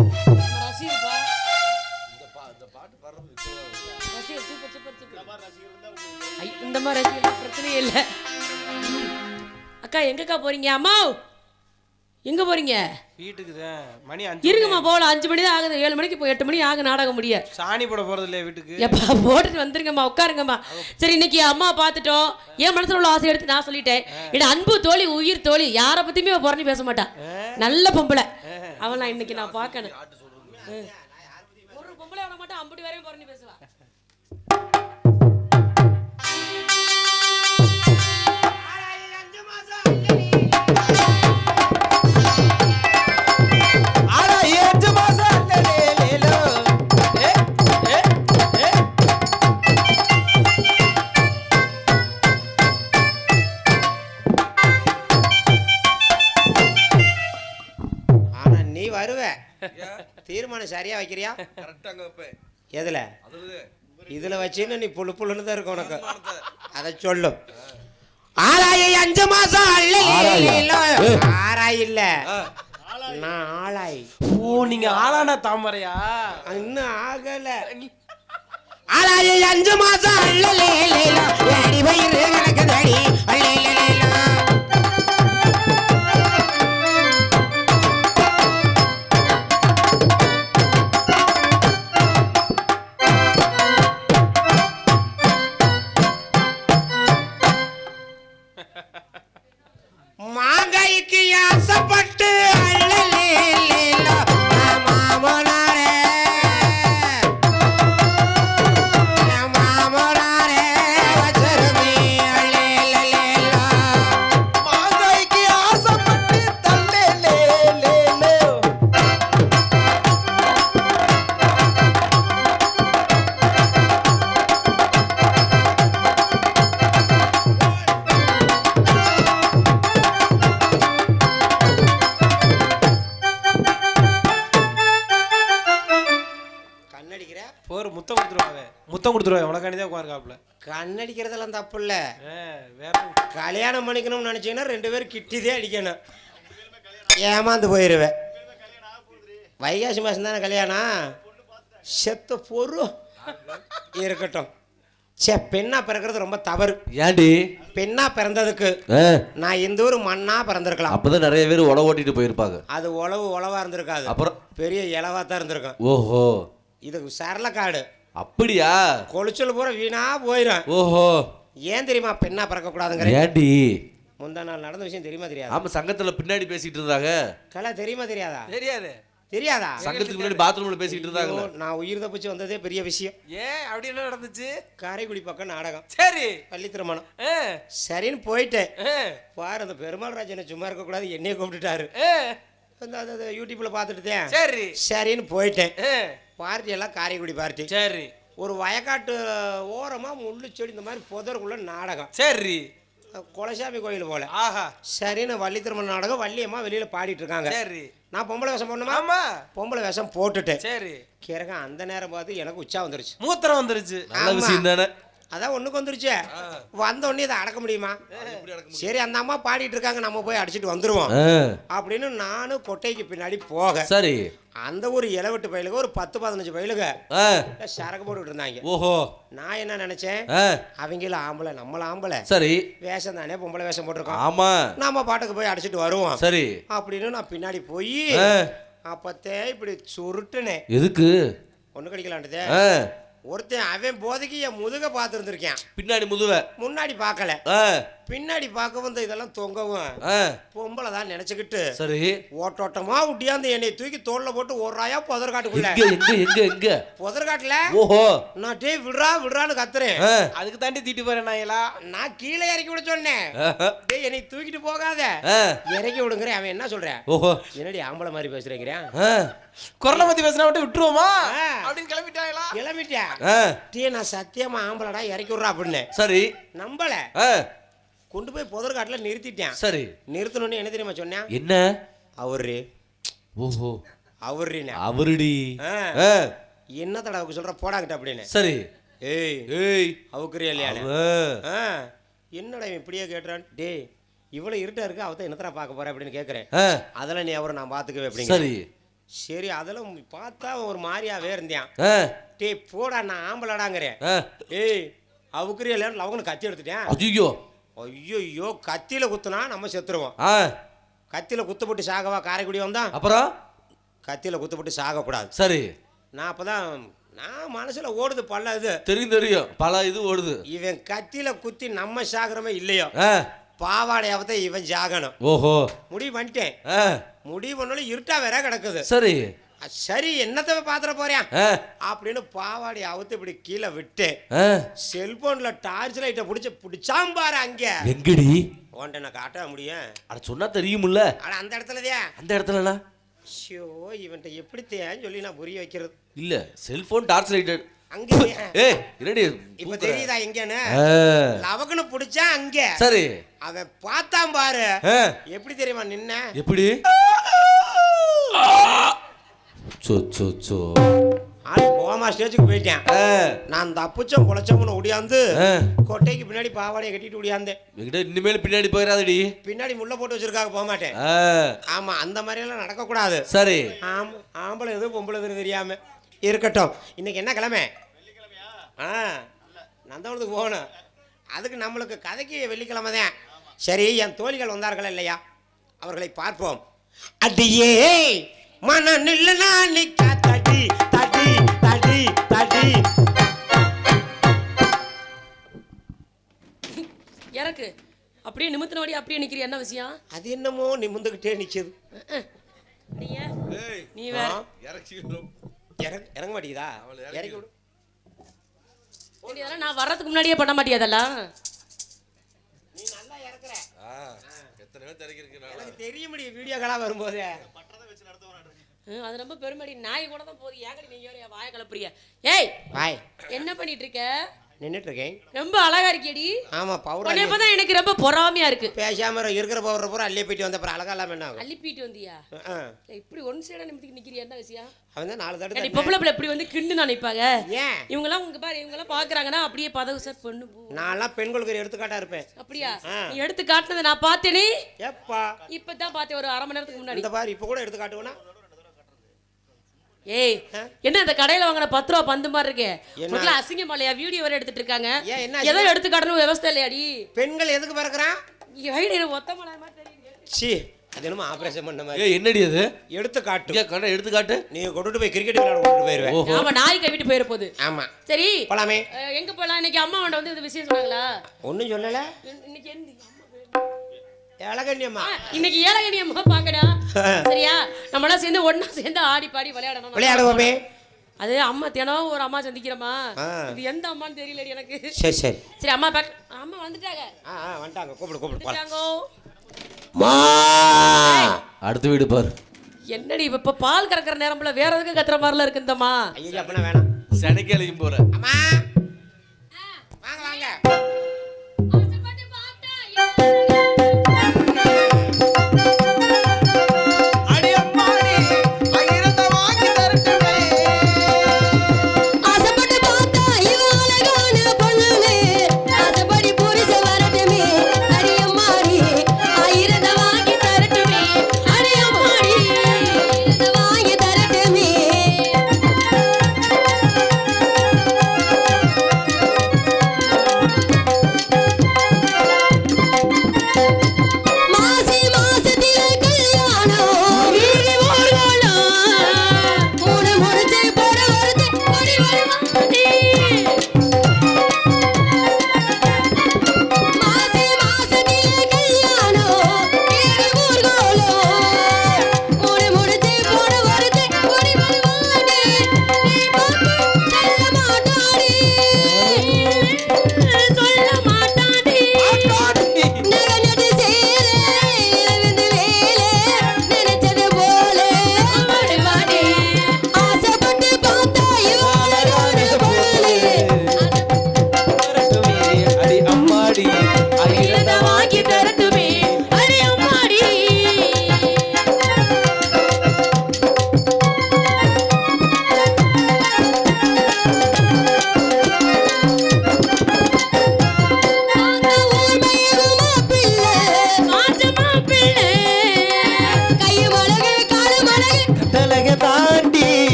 ரசிகர்ப்பா. இந்த பாட்டு பாடுறது ரசிகர் சூப்பர் சூப்பர் சூப்பர். இந்த மாதிரி ரசிகர் பிரச்சனையே இல்லை. அக்கா எங்கக்கா போறீங்க? அம்மா எங்க போறீங்க? வீட்டுக்கு தான். மணி 5. இருங்கம்மா போகல. 5 மணி தான் ஆகுது. 7 மணிக்கு இப்போ 8 மணி ஆகும் நாடகம் முடிய. சாணி போட போறது இல்லையா வீட்டுக்கு? எப்பா போட்டுட்டு வந்துருங்கம்மா, உட்காருங்கம்மா. சரி, இன்னைக்கு அம்மா பார்த்துட்டோம். என் மனசுல உள்ள ஆசை எடுத்து நான் சொல்லிட்டேன். என் அன்பு தோழி, உயிர் தோழி, யாரை பத்தியுமே புறணி பேச மாட்டான். நல்ல பொம்பளை அவன். இன்னைக்கு நான் பார்க்கணும். ஒரு பொம்பளை அவனை மட்டும் அம்புடி வரையும் புறணி பேசுவா. தீர்மானம் சரியா வைக்கிறியா? எதுல? இதுல வச்சுன்னு நீ புல்லு புல்லுன்னு தான் இருக்கும் உனக்கு. அதை சொல்லும். ஆராய 5 மாசம் ஆராய் இல்ல, நான் ஆளாய். ஓ, நீங்க ஆளானா தாமரையா? இன்னும் ஆகல. ஆளாய 5 மாசம் அடி வயிறு நடக்குதடி. மாங்காய்க்கு ஆசைப்பட்டு முத்தம் கொடுத்துருவாங்க. உனக்காண்டிதான் உட்காருக்காப்புல. கண்ணடிக்கிறதெல்லாம் தப்பு இல்ல. வேற கல்யாணம் பண்ணிக்கணும்னு நினைச்சீங்கன்னா 2 பேரும் கிட்டிதே அடிக்கணும். ஏமாந்து போயிருவேன். வைகாசி மாசம் தானே கல்யாணம். செத்த பொறு இருக்கட்டும். சே, பெண்ணா பிறக்கிறது ரொம்ப தவறு. ஏண்டி? பெண்ணா பிறந்ததுக்கு நான் இந்த ஊர் மண்ணா பிறந்திருக்கலாம். அப்பதான் நிறைய பேர் உழவு ஓட்டிட்டு போயிருப்பாங்க. அது உழவா இருந்திருக்காது. அப்புறம் பெரிய இலவா தான் இருந்திருக்கும். ஓஹோ, இது சரளக்காடு. அப்படியா? கொளிச்சல் பூரா வீணா போயிடும். ஓஹோ, ஏன் தெரியுமா பெண்ணா பிறக்க கூடாதுங்கிற? ஏண்டி? முந்தா நாள் நடந்த விஷயம் தெரியுமா தெரியாது? ஆமா, சங்கத்துல பின்னாடி பேசிட்டு இருந்தாங்க. கலை தெரியுமா தெரியாதா? தெரியாதா? சங்கத்துக்கு முன்னாடி பாத்ரூம்ல பேசிட்டு இருந்தாங்க. நான் உயிர் தப்பிச்சு வந்ததே பெரிய விஷயம். ஏன் அப்படி என்ன நடந்துச்சு? காரைக்குடி பக்கம் நாடகம். சரி, பள்ளி திருமணம். சரின்னு போயிட்டேன். பாரு, அந்த பெருமாள் ராஜனை சும்மா இருக்க கூடாது, என்னைய கூப்பிட்டுட்டாரு. யூடியூப்ல பாத்துட்டுதேன். சரி சரின்னு போயிட்டேன். பார்ட்டி எல்லாம் காரைக்குடி பார்ட்டி. சரி, ஒரு வயக்காட்டு ஓரமா முள்ளு செடி இந்த மாதிரி புதருக்குள்ள நாடகம். சரி, குலசாமி கோயில் போல. ஆஹா, சரின்னு வள்ளி திருமண நாடகம். வள்ளியம்மா வெளியில பாடிட்டு இருக்காங்க. சரி, நான் பொம்பளை வேஷம் போடணுமா? ஆமா, பொம்பளை வேஷம் போட்டுட்டேன். சரி, கிறங்க அந்த நேரம் பார்த்து எனக்கு உச்சா வந்துருச்சு. மூத்திரம் வந்துருச்சு. நல்ல விஷயம் தானே. அதான் ஒண்ணுக்கு வந்துருச்சு. வந்த உடனே இதை அடக்க முடியுமா? சரி, அந்த அம்மா பாடிட்டு இருக்காங்க, நம்ம போய் அடிச்சுட்டு வந்துருவோம் அப்படின்னு நானும் கொட்டைக்கு பின்னாடி போக. சரி, அந்த ஒரு 7-8 பயிலுக, ஒரு 10-15 பயிலுக சரக்கு போட்டுட்டு இருந்தாங்க. ஓஹோ, நான் என்ன நினைச்சேன், அவங்கள ஆம்பளை நம்மள ஆம்பளை, சரி, வேஷம் தானே, பொம்பளை வேஷம் போட்டிருக்கோம், ஆமா, நம்ம பாட்டுக்கு போய் அடிச்சுட்டு வருவோம் சரி அப்படின்னு நான் பின்னாடி போய் அப்பத்தே இப்படி சுருட்டுனே. எதுக்கு? ஒண்ணு கிடைக்கலான்ட்டதே. ஒருத்தன் அவன் போதைக்கு என் முதுக பார்த்துருந்துருக்கேன். பின்னாடி முதுவ முன்னாடி பார்க்கல, பின்னாடி பார்க்கவும் இதெல்லாம் தொங்கவும் பொம்பளை தான் நினைச்சுக்கிட்டு சரி ஓட்டோட்டமா விட்டியாந்து என்னை தூக்கி தோல்ல போட்டு ஓடுறாயா புதர்காட்டுக்குள்ள. எங்க புதர்காட்டுல ஓஹோ, நான் டே விடுறான்னு கத்துறேன். அதுக்கு தாண்டி தீட்டு போறேன். நான் கீழே இறக்கி விட சொன்னேன். டேய், என்னை தூக்கிட்டு போகாத, இறக்கி விடுங்கிற. அவன் என்ன சொல்றேன், ஓஹோ, என்னடி ஆம்பளை மாதிரி பேசுறேங்கிறேன், குரலை பத்தி பேசினா மட்டும் விட்டுருவோமா அப்படின்னு கிளம்பிட்டாங்களா? கிளம்பிட்டேன். டே, நான் சத்தியமா ஆம்பளடா, இறக்கி விடுறா அப்படின்னு. சரி, நம்பல. கொண்டு போய் புதர்காட்டுல நிறுத்திட்டேன். சரி, நிறுத்தணும்னு என்ன தெரியுமா சொன்னேன்? என்ன? அவரு. ஓஹோ, அவருடி. என்ன தடவைக்கு சொல்ற, போடாங்கிட்ட அப்படின்னு. சரி, ஏய் ஏய் அவுக்குறியா இல்லையா? என்னடா இப்படியே கேட்டுறான். டே, இவ்வளவு இருட்டா இருக்கு, அவத்த என்னத்தடா பார்க்க போற அப்படின்னு கேட்கறேன். அதெல்லாம் நீ அவரை நான் பாத்துக்கவே அப்படிங்க. சரி, சரி அதெல்லாம் பார்த்தா ஒரு மாதிரியாவே இருந்தேன். ஆ, டேய் போடா நான் ஆம்பளடாங்கிறேன். ஆ. ஏய் அவுக்குரிய இல்லைன்னு லவங்கன்னு கத்தி எடுத்துட்டேன். ஐயோ. ஐயோ கத்தியில குத்துனா நம்ம செத்துருவோம். ஆ, கத்தியில குத்துப்பட்டு சாகவா காரைக்குடி வந்தான். அப்புறம் கத்தியில குத்துப்பட்டு சாகக்கூடாது. சரி. நான் அப்பதான் நான் மனசுல ஓடுது பல்ல இது. தெரியும் தெரியும், பல இது ஓடுது. இவன் கத்தியில குத்தி நம்ம சாகுறமே இல்லையோ, ஆ, பாவாடையாவத இவன் சாகணும். ஓஹோ. முடிவு பண்ணிட்டேன். ஆ, முடிவு பண்ணாலும் இருட்டா வேற கிடக்குது. சரி. சரி என்னத்த பாத்திர போறேன் ஆ, அப்படின்னு பாவாடை அவுத்து இப்படி கீழே விட்டேன். ஆ. செல்போன்ல டார்ச் லைட்டை பிடிச்சாம்பாரு அங்க. எங்கடி? உன்ட்ட நான் காட்ட முடியும். அட சொன்னா தெரியும்ல. ஆனா அந்த இடத்துலதே. அந்த இடத்துலனா? ஷோ இவன்ட்ட எப்படித்தேன்னு சொல்லி நான் புரிய வைக்கிறது. இல்ல, செல்போன் டார்ச் லைட். அங்க ஏய் என்னடி? இப்ப தெரியுதா எங்கன்னு? ஆ, லவக்குன்னு பிடிச்சா அங்க. சரி. அவன் பார்த்தான் பாரு. ஆ, எப்படி தெரியுமா நின்ன? எப்படி? So so so. ஆள் கோமா ஸ்டேஜுக்கு போயிட்டேன். ஆ, நான் தப்புச்சம் குலைச்சம்னு ஒடியாந்து ஆ. கொட்டைக்கு பின்னாடி பாவாடையை கட்டிட்டு ஒடியாந்தேன். என்கிட்ட இனிமேல் பின்னாடி போயிடாதடி. பின்னாடி முள்ள போட்டு வச்சிருக்காங்க போக மாட்டேன். ஆ, ஆமா அந்த மாதிரி எல்லாம் நடக்கக்கூடாது. சரி. ஆம்பளை எது பொம்பளை எதுன்னு தெரியாம இருக்கட்டும். இன்னைக்கு என்ன கிழமை? நந்தவனத்துக்கு போகணும். அதுக்கு நம்மளுக்கு கதைக்கு வெள்ளிக்கிழமை தான். சரி என் தோழிகள் வந்தார்கள் இல்லையா, அவர்களை பார்ப்போம். அடியே மன நில்லனா நிக்க தடி தடி தடி தடி. எனக்கு அப்படியே நிமித்தினபடி அப்படியே நிக்கிறிய, என்ன விஷயம்? அது என்னமோ நிமிந்துகிட்டே நிக்குது. நீ வேற இறங்க மாட்டேங்குதா? இறங்கி விடு. இதெல்லாம் நான் வர்றதுக்கு முன்னாடியே பண்ண மாட்டியா அதெல்லாம்? நீ நல்லா இறக்குற. எத்தனை பேர் தெரிஞ்சிருக்கு? எனக்கு தெரிய முடியும் வீடியோக்களா வரும்போது. அது ரொம்ப பெருமடி. நாய் கூட தான் போகுது. ஏங்கடி நீங்க வேற வாயை கலப்புறிய? ஏய் வாய் என்ன பண்ணிட்டு இருக்க? நின்னுட்டு இருக்கேன். ரொம்ப அழகா இருக்கேடி. ஆமா பவுடர் உன்னை பார்த்தா எனக்கு ரொம்ப பொறாமையா இருக்கு. பேசாம இருக்கிற பவுடர் பூரா அள்ளி போயிட்டு வந்த அப்புறம் அழகா இல்லாம என்ன ஆகும்? அள்ளிப்பீட்டு வந்தியா? இப்படி ஒன் சைடா நிமித்தி நிக்கிறியா, என்ன விஷயம்? அவன் தான் 4 ஏடி தடவை பொம்பளை பிள்ளை இப்படி வந்து கிண்டு நினைப்பாங்க. ஏன் இவங்க எல்லாம் உங்க பாரு, இவங்க எல்லாம் பாக்குறாங்கன்னா அப்படியே பதவு சார் பொண்ணு போ. நான்லாம் பெண்களுக்கு ஒரு எடுத்துக்காட்டா இருப்பேன். அப்படியா? நீ எடுத்து காட்டுனதை நான் பார்த்தேனே. ஏப்பா இப்பதான் பார்த்தேன் ஒரு 1/2 மணி நேரத்துக்கு முன்னாடி. இந்த பாரு இப்ப கூட எடுத்து காட்டுவேனா? ஏய் என்ன இந்த கடையில வாங்குற 10 ரூபா பந்து மாதிரி இருக்கே, என்ன? உங்களுக்கு அசிங்கம் இல்லையா? வீடியோ வர எடுத்துட்டு இருக்காங்க. ஏன் என்ன ஏதோ எடுத்து காட்டணும் விவசாய இல்லையாடி? பெண்கள் எதுக்கு பிறக்குறான்? ஐடியா ஒத்த மலை மாதிரி தெரியுது. சி அது என்னமோ ஆபரேஷன் பண்ண மாதிரி. ஏய் என்னடி அது? எடுத்து காட்டு. இங்க கண்ணை எடுத்து காட்டு. நீ கொண்டுட்டு போய் கிரிக்கெட் விளையாட கொண்டு போயிருவேன். ஓஹோ. ஆமா நாய் கைவிட்டு போயிர போகுது. ஆமா சரி போலாமே. எங்க போலாம்? இன்னைக்கு அம்மா வண்ட வந்து இந்த விஷயம் சொன்னாங்களா? ஒண்ணும் சொல்லல. இன்னைக்கு எந்த ஏழகண்ணியம்மா இன்னைக்கு ஏழகணி அம்மா பாக்கணும். சரியா? நம்மளாம் சேர்ந்து ஒண்ணா சேர்ந்து ஆடி பாடி விளையாடணும். விளையாடுவோமே. அது அம்மா தினம் ஒரு அம்மா சந்திக்கிறோமா? இது எந்த அம்மான்னு தெரியலடி எனக்கு. சரி சரி சரி அம்மா பாக்க. அம்மா வந்துட்டாங்க. வந்துட்டாங்க. கூப்பிடு கூப்பிடு வந்துட்டாங்க. மா அடுத்த வீடு பாரு. என்னடி இப்ப பால் கறக்கிற நேரம்ல வேற எதுக்கு கத்துற மாதிரில இருக்கு இந்தம்மா? ஐயோ அப்பனா வேணாம். சனிக்கிழமையும் போற. அம்மா வாங்க வாங்க.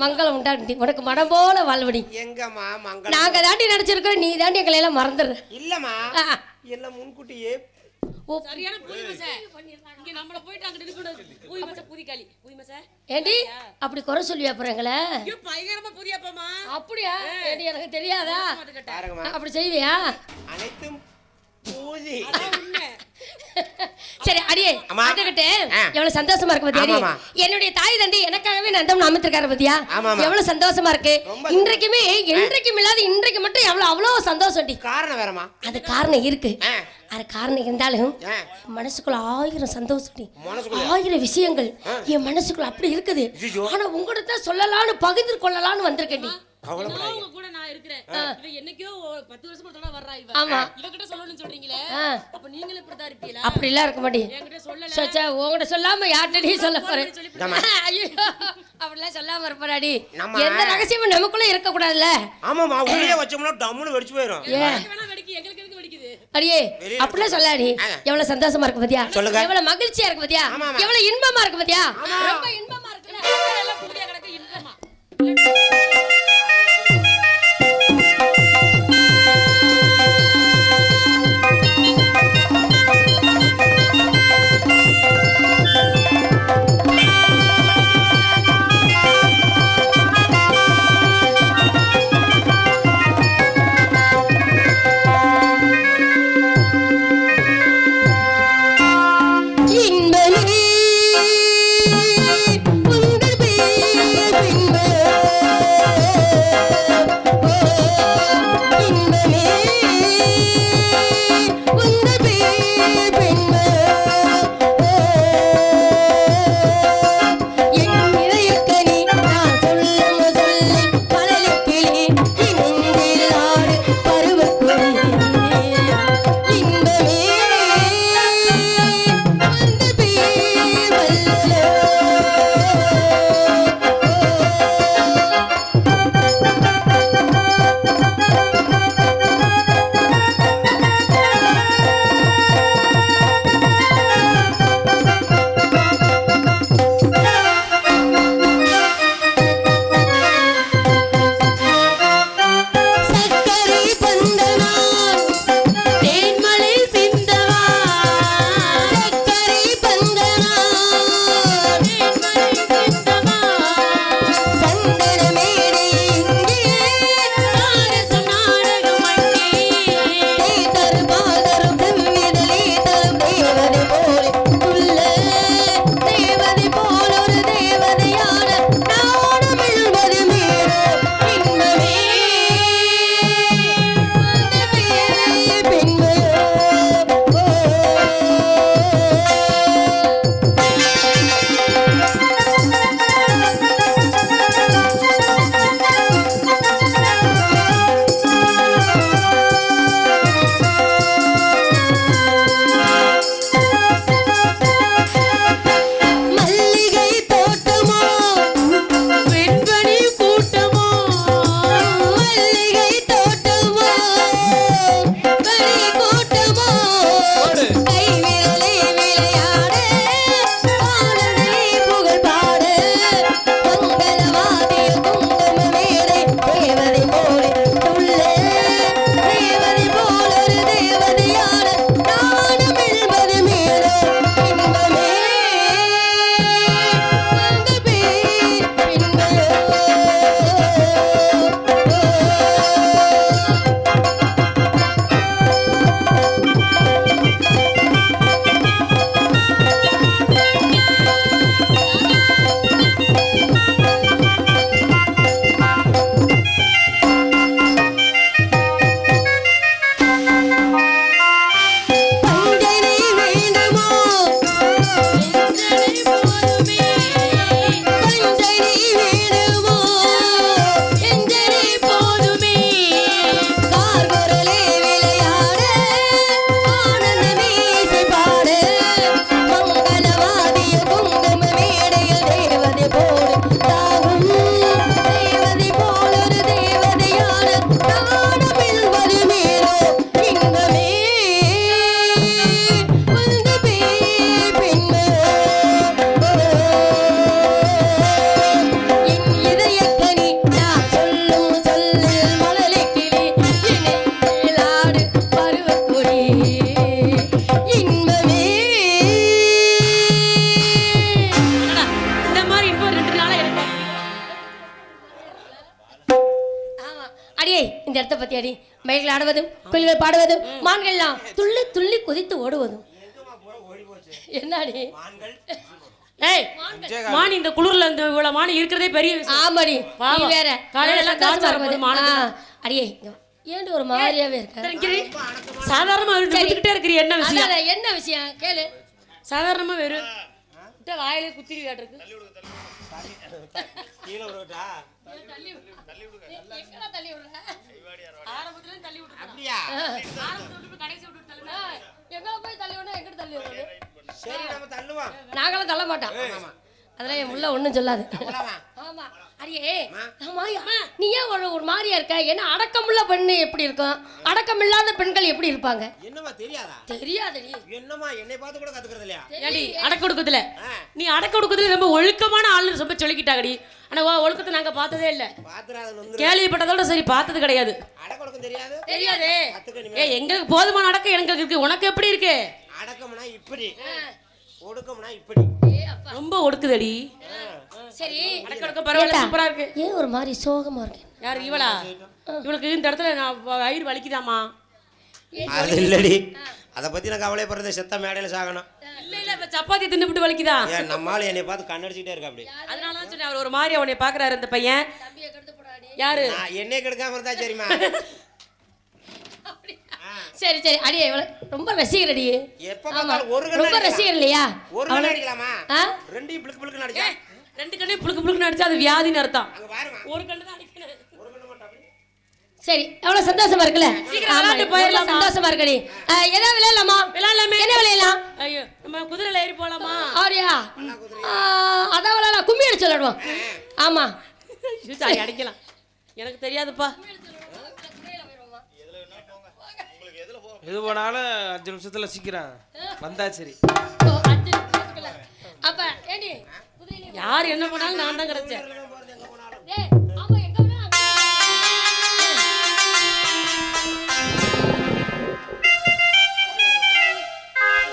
மங்களம் உண்டாண்டி உனக்கு மனம் போல வாழ்வடி. எங்கம்மா மங்களம்? நாங்க தாண்டி நடிச்சிருக்கிறோம், நீ தாண்டி எங்களை எல்லாம் மறந்துடுற. இல்லம்மா எல்லாம் முன்கூட்டியே சரியான பூதி மசை. இங்க நம்மள போயிட்டு அங்க நிக்கணும். பூதி மசை பூதிகாளி. பூதி மசை. ஏண்டி அப்படி குறை சொல்லியா போறங்களே? ஐயோ பயங்கரமா பூதியாப்பமா. அப்படியா? ஏண்டி எனக்கு தெரியாதா? பாருங்கம்மா. அப்படி செய்வியா? அனைத்தும் பூஜை. அதான் உண்மை. சரி அடியே அதுகிட்டே எவ்வளவு சந்தோஷமா இருக்கு பாத்தியா? என்னுடைய தாய் தந்தை எனக்காகவே நந்தம் அமைத்திருக்காரு பாத்தியா? எவ்வளவு சந்தோஷமா இருக்கு. இன்றைக்குமே என்றைக்கும் இல்லாத இன்றைக்கு மட்டும் அவ்வளவு சந்தோஷம். காரணம் வேறமா? அது காரணம் இருக்கு. அது காரணம் இருந்தாலும் மனசுக்குள்ள 1000 சந்தோஷம், 1000 விஷயங்கள் என் மனசுக்குள்ள அப்படி இருக்குது. ஆனா உங்ககிட்ட சொல்லலாம்னு பகிர்ந்து கொள்ளலாம்னு வந்திருக்கேன். உங்க கூட நான் இருக்கிறேன். இவ என்னைக்கோ 10 வருஷமா தடவை வர்றா இவ. ஆமா. இவகிட்ட சொல்லணும்னு சொல்றீங்களே. அப்ப நீங்களும் இப்படி தான் இருப்பீங்களா? அப்படி எல்லாம் இருக்க மாட்டீங்க. என்கிட்ட சொல்லல. சச்சா உங்ககிட்ட சொல்லாம யார்ட்டடி சொல்ல போறேன்? ஐயோ அப்படிலாம் சொல்லாம இருப்பாடி. எந்த ரகசியமும் நமக்குள்ள இருக்க கூடாதுல்ல. ஆமாமா, உள்ளே வச்சோம்னா டம்முன்னு வெடிச்சு போயிடும். வேணா வெடிக்கு, எங்களுக்கு எதுக்கு வெடிக்குது? அடியே அப்படிலாம் சொல்லாடி. எவ்வளவு சந்தோஷமா இருக்கு பாத்தியா? எவ்வளவு மகிழ்ச்சியா இருக்கு பாத்தியா? எவ்வளவு இன்பமா இருக்கு பாத்தியா? ரொம்ப இன்பமா இருக்குல. எல்லாம் பூதியா கிடக்கு இன்பமா. இன்பமே அடி மயில்கள் ஆடுவதும் குயில்கள் பாடுவதும் மான்கள்லாம் துள்ளி துள்ளி குதித்து ஓடுவதும் என்னடி ஏய் மான் இந்த குளிர்ல இந்த இவ்வளவு மான் இருக்கிறதே பெரிய விஷயம். ஆமாடி வா, நீ வா. வேற காலையில எல்லாம் காய்ச்சல் காசு வரும்போது வரும்போது மானத்தை அடியே ஏன்டி ஒரு மாதிரியாவே இருக்க தெரிஞ்சிரு. சாதாரணமா விட்டுக்கிட்டே இருக்கிறீ என்ன விஷயம்? அதான் என்ன விஷயம் கேளு சாதாரணமா வெறும் வாயிலே குத்திரி காட்டுருக்கு. கீழே விடுட்டா எங்கடா தள்ளி விடுற ஆரம்பத்துல தள்ளி விட்டு அப்படியா ஆரம்பத்துல விட்டு கடைசி விட்டு தள்ளுனா எங்க போய் தள்ளி விடுறா எங்க தள்ளி விடுறது சரி நம்ம தள்ளுவோம் நாங்களும் தள்ள மாட்டோம் அதெல்லாம் என் முள்ள ஒண்ணும் சொல்லாது ஆமா அடியே ஆமா நீ ஏன் ஒரு மாதிரியா இருக்க ஏன்னா அடக்கமுள்ள பெண்ணு எப்படி இருக்கும் அடக்கமில்லாத பெண்கள் எப்படி இருப்பாங்க என்னமா தெரியாதா தெரியாதடி என்னமா என்னை பார்த்து கூட கத்துக்கிறது இல்லையா ஏடி அடக்க ஒடுக்கத்துல நீ அடக்க ஒடுக்கத்துல ரொம்ப ஒழுக்கமான ஆளு ரொம்ப சொல்லிக்கிட்டாங்கடி. ஆனா ஒழுக்கத்தை நாங்க பார்த்ததே இல்ல. பாத்துறாத வந்து கேள்விப்பட்டதோட சரி பார்த்தது கிடையாது. அடக்கொடுக்கம் தெரியாது தெரியாதே. எங்களுக்கு போதுமான அடக்கம் எங்களுக்கு இருக்கு. உனக்கு எப்படி இருக்கு? அடக்கம்னா இப்படி ஒடுக்கம்னா இப்படி ரொம்ப ஒடுக்குதடி. சரி அடக்க ஒடுக்கம் பரவாயில்ல சூப்பரா இருக்கு. ஏன் ஒரு மாதிரி சோகமா இருக்கு? யார் இவளா? இவளுக்கு இந்த இடத்துல நான் வயிறு வலிக்குதாமா? அது இல்லடி அதை பத்தி நான் கவலைப்படுறது செத்த மேடையில சாகணும். இல்ல இல்ல இப்ப சப்பாத்தி தின்னுபிட்டு வலிக்குதா? ஏன் நம்மால என்னை பார்த்து கண்ணடிச்சிட்டே இருக்கா அப்படி. அதனால தான் சொன்னேன் அவர் ஒரு மாதிரி அவனை பாக்குறாரு இந்த பையன். தம்பியை கெடுத்து போடாடி. யாரு? நான் என்னை கெடுக்காம இருந்தா சரிமா. சரி சரி அடியே இவ்வளவு ரொம்ப ரசிகரடி. எப்ப பார்த்தாலும் ஒரு கண்ணு ரொம்ப ரசிகர் இல்லையா? ஒரு கண்ணு அடிக்கலாமா? ஆ? ரெண்டையும் பிளுக்கு பிளுக்கு அடிச்சா ரெண்டு கண்ணே புளுக்கு புளுக்குன்னு அடிச்சா அது வியாதின்னு அர்த்தம். அங்க பாருமா ஒரு கண்ணு தான் அடிக்கணும். ஒரு கண்ணு மட்டும் அப்படி. சரி எவ்வளவு சந்தோஷமா இருக்குல்ல? சீக்கிரம் விளையாட்டு போயிடலாமா? சந்தோஷமா இருக்கடி. ஏதா விளையாடலாமா? விளையாடலாமே. என்ன விளையாடலாம்? ஐயோ நம்ம குதிரையில ஏறி போலாமா? ஆரியா அதான் விளையாடலாம். கும்மி அடிச்சு விளையாடுவோம். ஆமா சாரி அடிக்கலாம். எனக்கு தெரியாதுப்பா. எது போனாலும் 5 நிமிஷத்துல சீக்கிரம் வந்தா சரி. அப்ப ஏண்டி குதிரையில யார் என்ன பண்ணாலும் நான் தான் கிடைச்சேன். டேய் ஆமா எங்க வேணா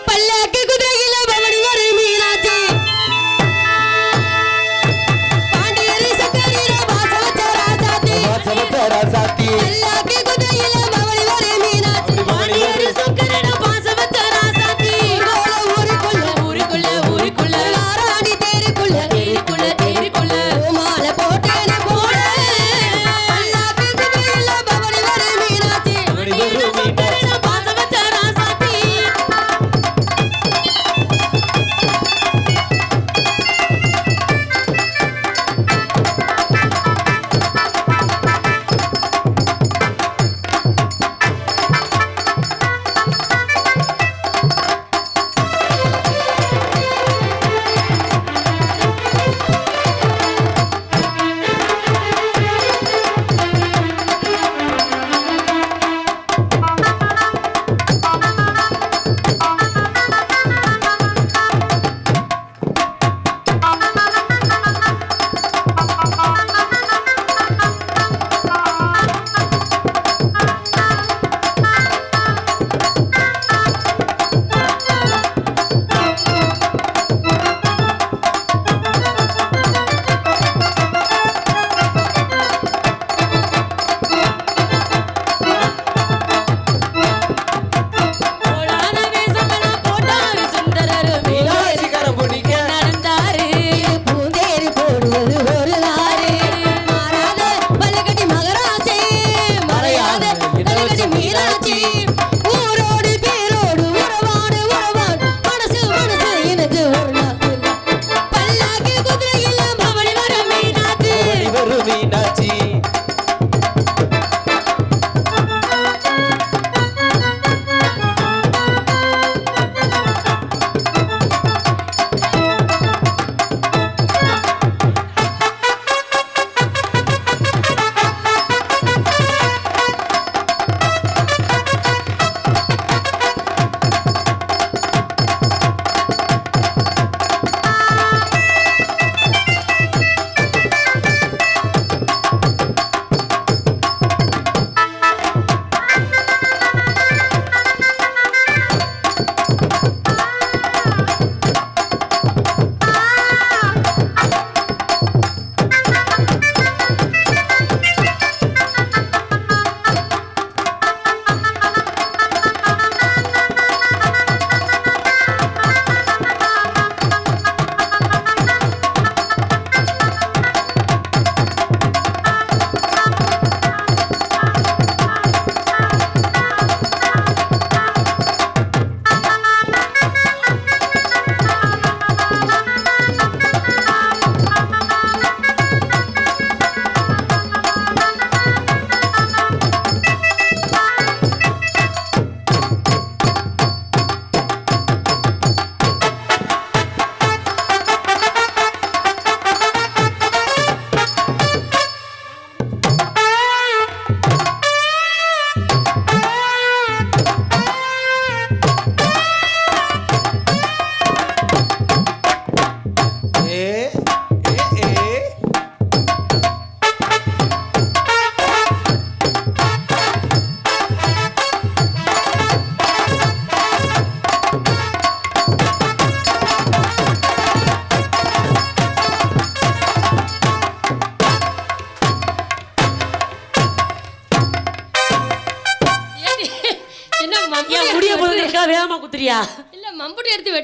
பல்லக்கு குதிரையில பவனி வரை மீனாட்சி பாண்டியரி சக்கரில வாசவச்ச ராசாத்தி பல்லக்கு குதிரையில பவனி வரை மீனாட்சி பாண்டியரி சக்கரில வாசவச்ச ராசாத்தி ஊருக்குள்ள ஊருக்குள்ள ஊருக்குள்ள ஆராணி தேருக்குள்ள தேருக்குள்ள தேருக்குள்ள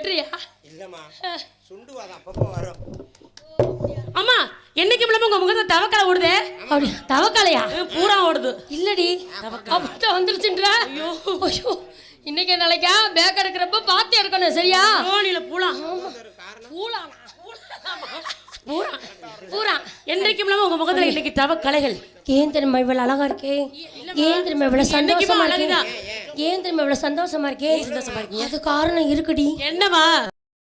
வெற்றியா இல்லம்மா சுண்டுவாதான் அப்பப்போ வரும். அம்மா என்னைக்கு இல்லாம உங்க முகத்தை தவக்கால ஓடுதே? அப்படி தவக்காலையா? பூரா ஓடுது. இல்லடி அப்பதான் வந்துருச்சுன்றா. ஐயோ ஐயோ இன்னைக்கு நாளைக்கா பேக் எடுக்கிறப்ப பார்த்து எடுக்கணும் சரியா? ரோனில பூலா. பூலா பூரா. பூரா என்னைக்கு இல்லாம உங்க முகத்துல இன்னைக்கு தவக்கலைகள். ஏன் தெரியுமா இவ்வளவு அழகா இருக்கே? ஏன் தெரியுமா இவ்வளவு சந்தோஷமா இருக்கே? ஏன் தெரியுமா இவ்வளவு சந்தோஷமா இருக்கே? அது காரணம் இருக்குடி. என்னமா?